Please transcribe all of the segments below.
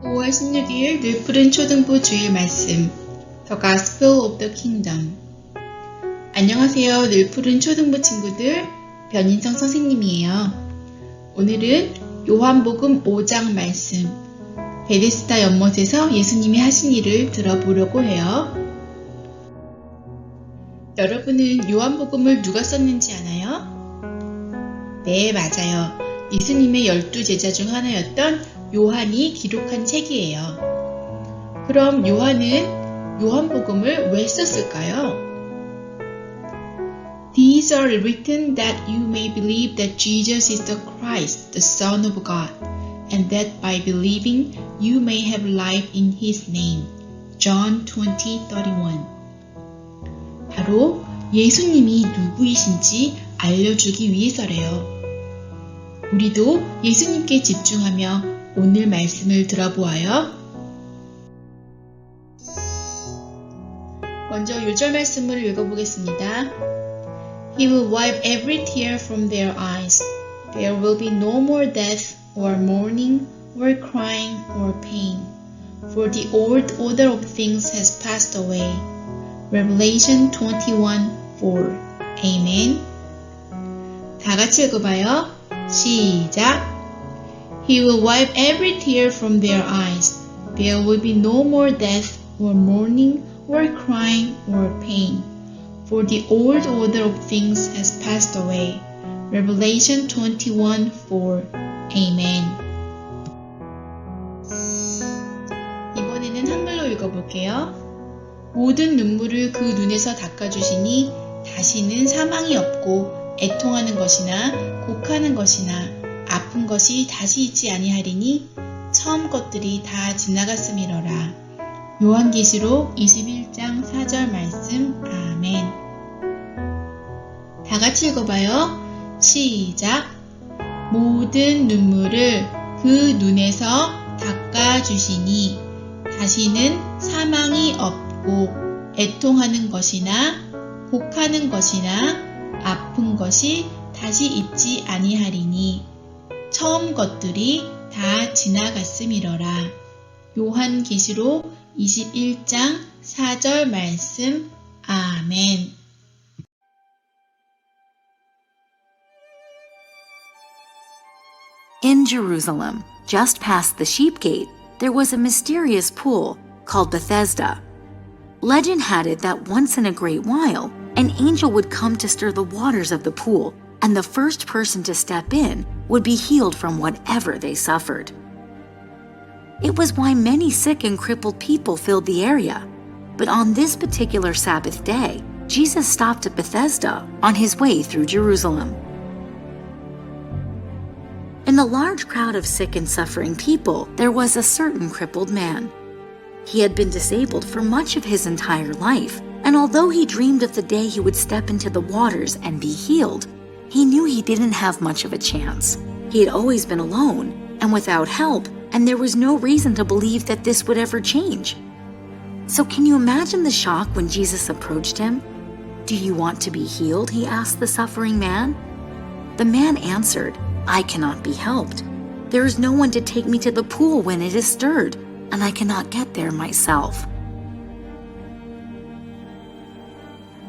5월 16일 늘푸른 초등부 주일 말씀 The Gospel of the Kingdom. 안녕하세요. 늘푸른 초등부 친구들, 변인성 선생님이에요. 오늘은 요한복음 5장 말씀 베데스다 연못에서 예수님이 하신 일을 들어보려고 해요. 여러분은 요한복음을 누가 썼는지 아나요? 네, 맞아요. 예수님의 12제자 중 하나였던 요한이 기록한 책이에요. 그럼 요한은 요한복음을 왜 썼을까요? These are written that you may believe that Jesus is the Christ, the Son of God, and that by believing you may have life in His name. John 20:31. 바로 예수님이 누구이신지 알려주기 위해서래요. 우리도 예수님께 집중하며 오늘 말씀을 들어보아요. 먼저 요절 말씀을 읽어보겠습니다. He will wipe every tear from their eyes. There will be no more death or mourning or crying or pain. For the old order of things has passed away. Revelation 21:4. Amen. 다 같이 읽어봐요. 시작. He will wipe every tear from their eyes. There will be no more death or mourning or crying or pain. For the old order of things has passed away. Revelation 21:4. Amen. 이번에는 한글로 읽어볼게요. 모든 눈물을 그 눈에서 닦아주시니 다시는 사망이 없고 애통하는 것이나 곡하는 것이나 아픈 것이 다시 있지 아니하리니 처음 것들이 다 지나갔음이러라. 요한계시록 21장 4절 말씀. 아멘. 다 같이 읽어봐요. 시작. 모든 눈물을 그 눈에서 닦아주시니 다시는 사망이 없고 애통하는 것이나 곡하는 것이나 아픈 것이 다시 있지 아니하리니 처음 것들이 다 지나갔음이러라. 요한계시록 21장 4절 말씀. 아멘. In Jerusalem, just past the sheep gate, there was a mysterious pool called Bethesda. Legend had it that once in a great while, an angel would come to stir the waters of the pool, and the first person to step in would be healed from whatever they suffered. It was why many sick and crippled people filled the area. But on this particular Sabbath day, Jesus stopped at Bethesda on his way through Jerusalem. In the large crowd of sick and suffering people, there was a certain crippled man. He had been disabled for much of his entire life, and although he dreamed of the day he would step into the waters and be healed, he knew he didn't have much of a chance. He had always been alone and without help, and there was no reason to believe that this would ever change. So can you imagine the shock when Jesus approached him? "Do you want to be healed?" he asked the suffering man. The man answered, "I cannot be helped. There is no one to take me to the pool when it is stirred, and I cannot get there myself."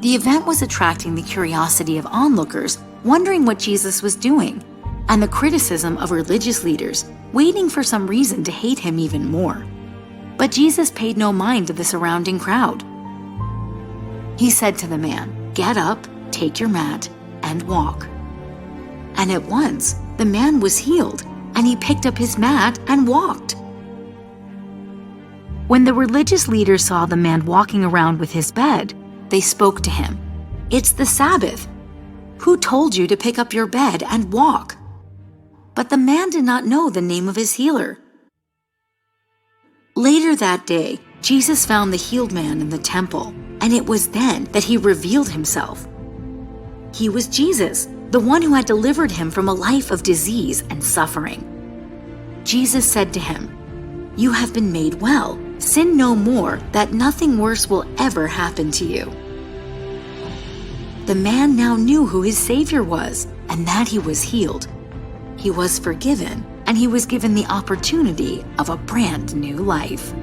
The event was attracting the curiosity of onlookers, wondering what Jesus was doing, and the criticism of religious leaders, waiting for some reason to hate him even more. But Jesus paid no mind to the surrounding crowd. He said to the man, "Get up, take your mat, and walk." And at once, the man was healed, and he picked up his mat and walked. When the religious leaders saw the man walking around with his bed, they spoke to him, "It's the Sabbath. Who told you to pick up your bed and walk?" But the man did not know the name of his healer. Later that day, Jesus found the healed man in the temple, and it was then that he revealed himself. He was Jesus, the one who had delivered him from a life of disease and suffering. Jesus said to him, "You have been made well. Sin no more, that nothing worse will ever happen to you." The man now knew who his Savior was and that he was healed. He was forgiven, and he was given the opportunity of a brand new life.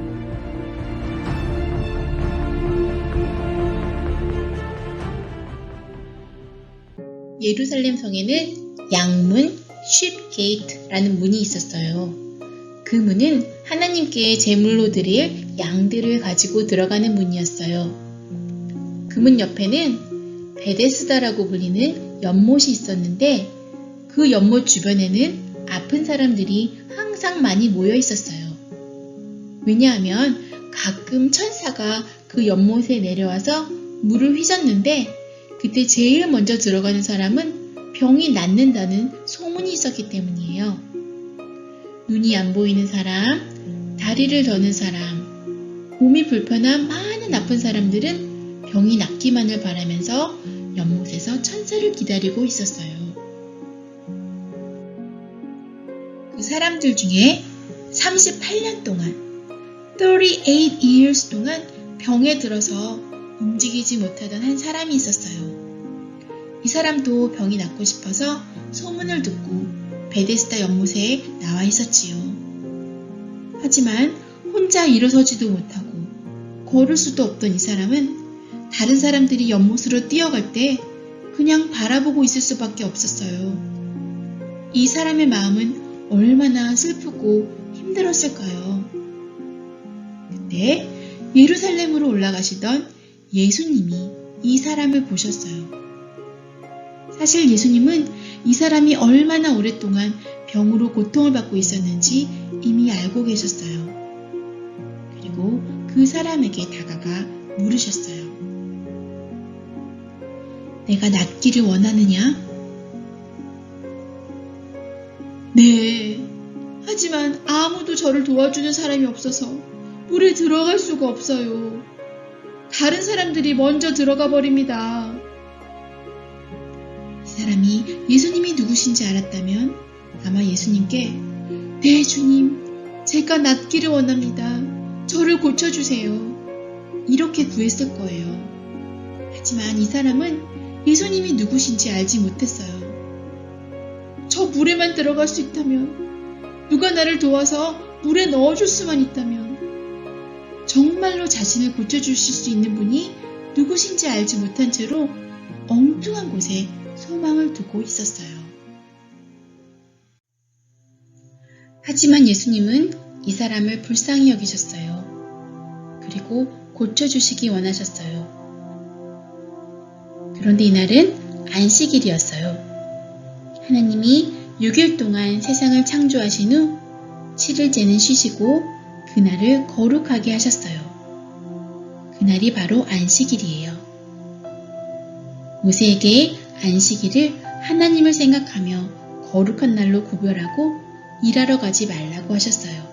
예루살렘 성에는 양문, sheep gate라는 문이 있었어요. 그 문은 하나님께 제물로 드릴 양들을 가지고 들어가는 문이었어요. 그 문 옆에는 베데스다라고 불리는 연못이 있었는데 그 연못 주변에는 아픈 사람들이 항상 많이 모여 있었어요. 왜냐하면 가끔 천사가 그 연못에 내려와서 물을 휘젓는데 그때 제일 먼저 들어가는 사람은 병이 낫는다는 소문이 있었기 때문이에요. 눈이 안 보이는 사람, 다리를 더는 사람, 몸이 불편한 많은 아픈 사람들은 병이 낫기만을 바라면서 연못에서 천사를 기다리고 있었어요. 그 사람들 중에 38년 동안, 38 years 동안 병에 들어서 움직이지 못하던 한 사람이 있었어요. 이 사람도 병이 낫고 싶어서 소문을 듣고 베데스다 연못에 나와 있었지요. 하지만 혼자 일어서지도 못하고 걸을 수도 없던 이 사람은 다른 사람들이 연못으로 뛰어갈 때 그냥 바라보고 있을 수밖에 없었어요. 이 사람의 마음은 얼마나 슬프고 힘들었을까요? 그때 예루살렘으로 올라가시던 예수님이 이 사람을 보셨어요. 사실 예수님은 이 사람이 얼마나 오랫동안 병으로 고통을 받고 있었는지 이미 알고 계셨어요. 그리고 그 사람에게 다가가 물으셨어요. 내가 낫기를 원하느냐? 네. 하지만 아무도 저를 도와주는 사람이 없어서 물에 들어갈 수가 없어요. 다른 사람들이 먼저 들어가 버립니다. 이 사람이 예수님이 누구신지 알았다면 아마 예수님께 네 주님, 제가 낫기를 원합니다. 저를 고쳐주세요. 이렇게 구했을 거예요. 하지만 이 사람은 예수님이 누구신지 알지 못했어요. 저 물에만 들어갈 수 있다면, 누가 나를 도와서 물에 넣어줄 수만 있다면, 정말로 자신을 고쳐주실 수 있는 분이 누구신지 알지 못한 채로 엉뚱한 곳에 소망을 두고 있었어요. 하지만 예수님은 이 사람을 불쌍히 여기셨어요. 그리고 고쳐주시기 원하셨어요. 그런데 이날은 안식일이었어요. 하나님이 6일 동안 세상을 창조하신 후 7일째는 쉬시고 그날을 거룩하게 하셨어요. 그날이 바로 안식일이에요. 모세에게 안식일을 하나님을 생각하며 거룩한 날로 구별하고 일하러 가지 말라고 하셨어요.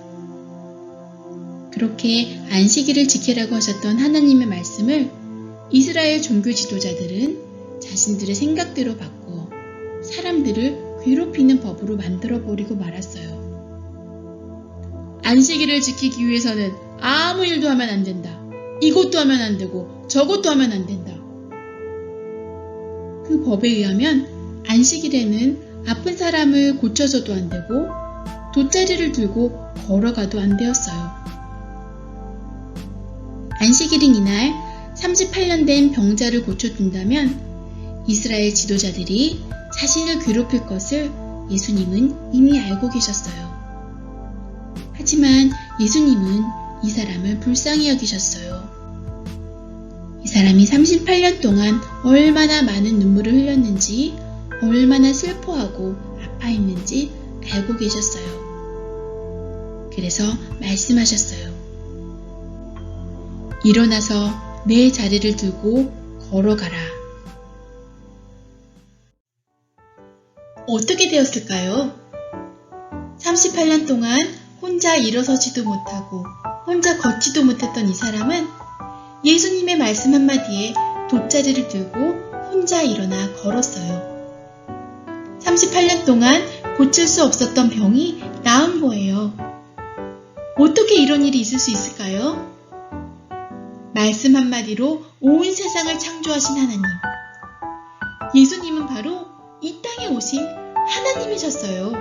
그렇게 안식일을 지키라고 하셨던 하나님의 말씀을 이스라엘 종교 지도자들은 자신들의 생각대로 바꾸어 사람들을 괴롭히는 법으로 만들어버리고 말았어요. 안식일을 지키기 위해서는 아무 일도 하면 안 된다. 이것도 하면 안 되고 저것도 하면 안 된다. 그 법에 의하면 안식일에는 아픈 사람을 고쳐서도 안 되고 돗자리를 들고 걸어가도 안 되었어요. 안식일인 이날 38년 된 병자를 고쳐준다면 이스라엘 지도자들이 자신을 괴롭힐 것을 예수님은 이미 알고 계셨어요. 하지만 예수님은 이 사람을 불쌍히 여기셨어요. 이 사람이 38년 동안 얼마나 많은 눈물을 흘렸는지, 얼마나 슬퍼하고 아파했는지 알고 계셨어요. 그래서 말씀하셨어요. 일어나서 내 자리를 들고 걸어가라. 어떻게 되었을까요? 38년 동안 혼자 일어서지도 못하고 혼자 걷지도 못했던 이 사람은 예수님의 말씀 한마디에 돗자리를 들고 혼자 일어나 걸었어요. 38년 동안 고칠 수 없었던 병이 나은 거예요. 어떻게 이런 일이 있을 수 있을까요? 말씀 한마디로 온 세상을 창조하신 하나님. 예수님은 바로 이 땅에 오신 하나님이셨어요.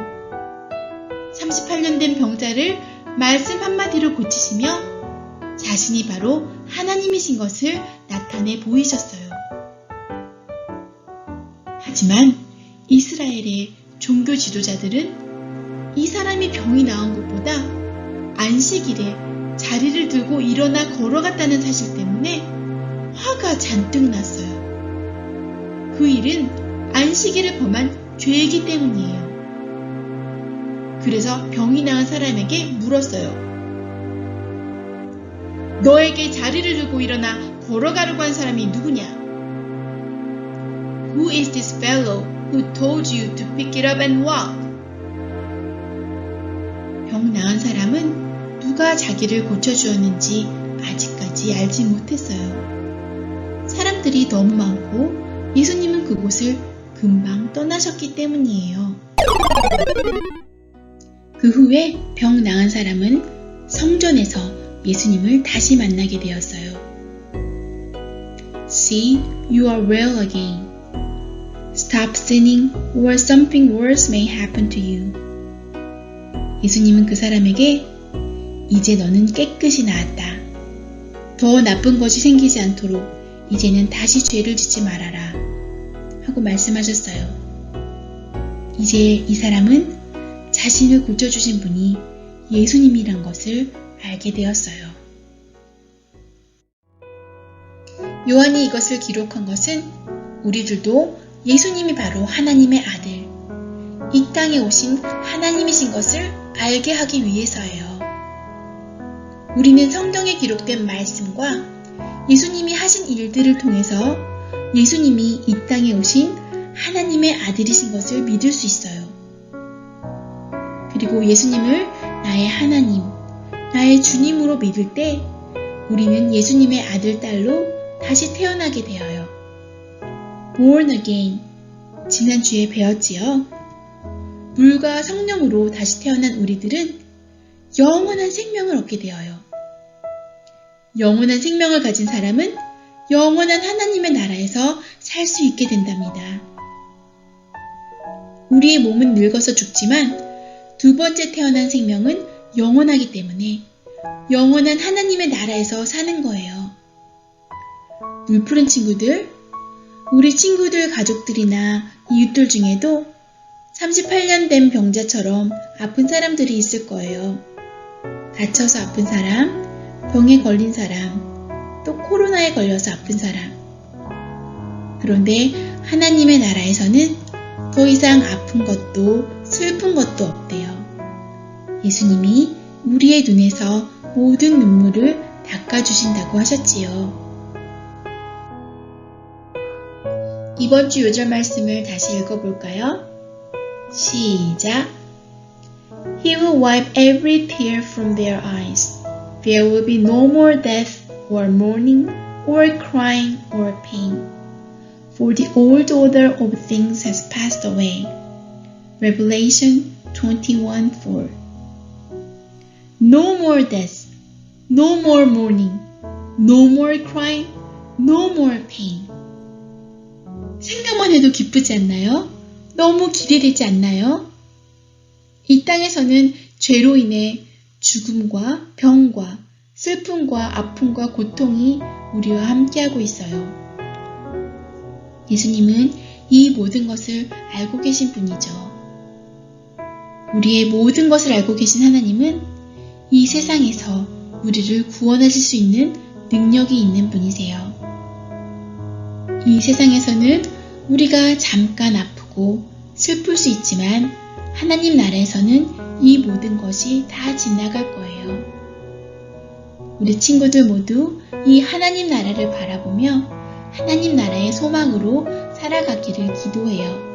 38년 된 병자를 말씀 한마디로 고치시며 자신이 바로 하나님이신 것을 나타내 보이셨어요. 하지만 이스라엘의 종교 지도자들은 이 사람이 병이 나은 것보다 안식일에 자리를 들고 일어나 걸어갔다는 사실 때문에 화가 잔뜩 났어요. 그 일은 안식일을 범한 죄이기 때문이에요. 그래서 병이 나은 사람에게 물었어요. 너에게 자리를 들고 일어나 걸어가려고 한 사람이 누구냐? Who is this fellow who told you to pick it up and walk? 병 나은 사람은 누가 자기를 고쳐주었는지 아직까지 알지 못했어요. 사람들이 너무 많고 예수님은 그곳을 금방 떠나셨기 때문이에요. 그 후에 병 나은 사람은 성전에서 예수님을 다시 만나게 되었어요. See, you are well again. Stop sinning or something worse may happen to you. 예수님은 그 사람에게 이제 너는 깨끗이 나았다. 더 나쁜 것이 생기지 않도록 이제는 다시 죄를 짓지 말아라. 하고 말씀하셨어요. 이제 이 사람은 자신을 고쳐주신 분이 예수님이란 것을 알게 되었어요. 요한이 이것을 기록한 것은 우리들도 예수님이 바로 하나님의 아들, 이 땅에 오신 하나님이신 것을 알게 하기 위해서예요. 우리는 성경에 기록된 말씀과 예수님이 하신 일들을 통해서 예수님이 이 땅에 오신 하나님의 아들이신 것을 믿을 수 있어요. 그리고 예수님을 나의 하나님, 나의 주님으로 믿을 때 우리는 예수님의 아들, 딸로 다시 태어나게 되어요. Born again. 지난주에 배웠지요. 물과 성령으로 다시 태어난 우리들은 영원한 생명을 얻게 되어요. 영원한 생명을 가진 사람은 영원한 하나님의 나라에서 살 수 있게 된답니다. 우리의 몸은 늙어서 죽지만 두 번째 태어난 생명은 영원하기 때문에 영원한 하나님의 나라에서 사는 거예요. 물푸른 친구들, 우리 친구들, 가족들이나 이웃들 중에도 38년 된 병자처럼 아픈 사람들이 있을 거예요. 다쳐서 아픈 사람, 병에 걸린 사람, 또 코로나에 걸려서 아픈 사람. 그런데 하나님의 나라에서는 더 이상 아픈 것도 슬픈 것도 없대요. 예수님이 우리의 눈에서 모든 눈물을 닦아주신다고 하셨지요. 이번 주 요절 말씀을 다시 읽어볼까요? 시작! He will wipe every tear from their eyes. There will be no more death or mourning or crying or pain. For the old order of things has passed away. Revelation 21:4. No more death, no more mourning, no more crying, no more pain. 생각만 해도 기쁘지 않나요? 너무 기대되지 않나요? 이 땅에서는 죄로 인해 죽음과 병과 슬픔과 아픔과 고통이 우리와 함께하고 있어요. 예수님은 이 모든 것을 알고 계신 분이죠. 우리의 모든 것을 알고 계신 하나님은 이 세상에서 우리를 구원하실 수 있는 능력이 있는 분이세요. 이 세상에서는 우리가 잠깐 아프고 슬플 수 있지만 하나님 나라에서는 이 모든 것이 다 지나갈 거예요. 우리 친구들 모두 이 하나님 나라를 바라보며 하나님 나라의 소망으로 살아가기를 기도해요.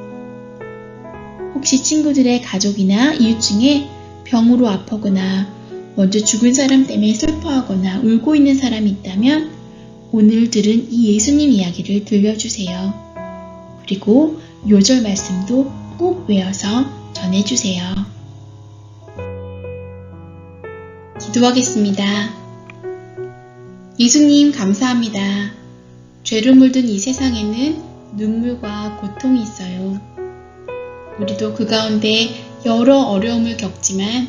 혹시 친구들의 가족이나 이웃 중에 병으로 아프거나 먼저 죽은 사람 때문에 슬퍼하거나 울고 있는 사람이 있다면 오늘 들은 이 예수님 이야기를 들려주세요. 그리고 요절 말씀도 꼭 외워서 전해주세요. 기도하겠습니다. 예수님 감사합니다. 죄로 물든 이 세상에는 눈물과 고통이 있어요. 우리도 그 가운데 여러 어려움을 겪지만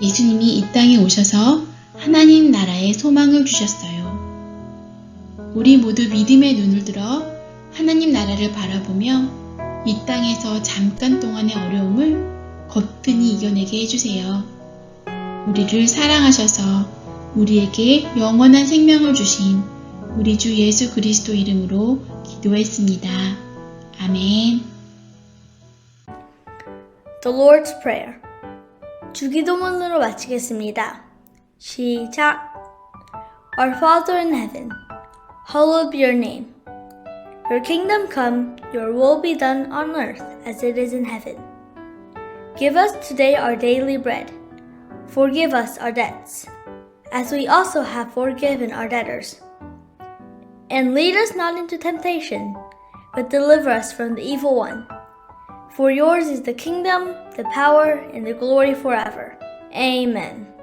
예수님이 이 땅에 오셔서 하나님 나라의 소망을 주셨어요. 우리 모두 믿음의 눈을 들어 하나님 나라를 바라보며 이 땅에서 잠깐 동안의 어려움을 거뜬히 이겨내게 해주세요. 우리를 사랑하셔서 우리에게 영원한 생명을 주신 우리 주 예수 그리스도 이름으로 기도했습니다. 아멘. The Lord's Prayer. 주기도문으로 마치겠습니다. 시작. Our Father in heaven, hallowed be your name. Your kingdom come, your will be done on earth as it is in heaven. Give us today our daily bread. Forgive us our debts, as we also have forgiven our debtors. And lead us not into temptation, but deliver us from the evil one. For yours is the kingdom, the power, and the glory forever. Amen.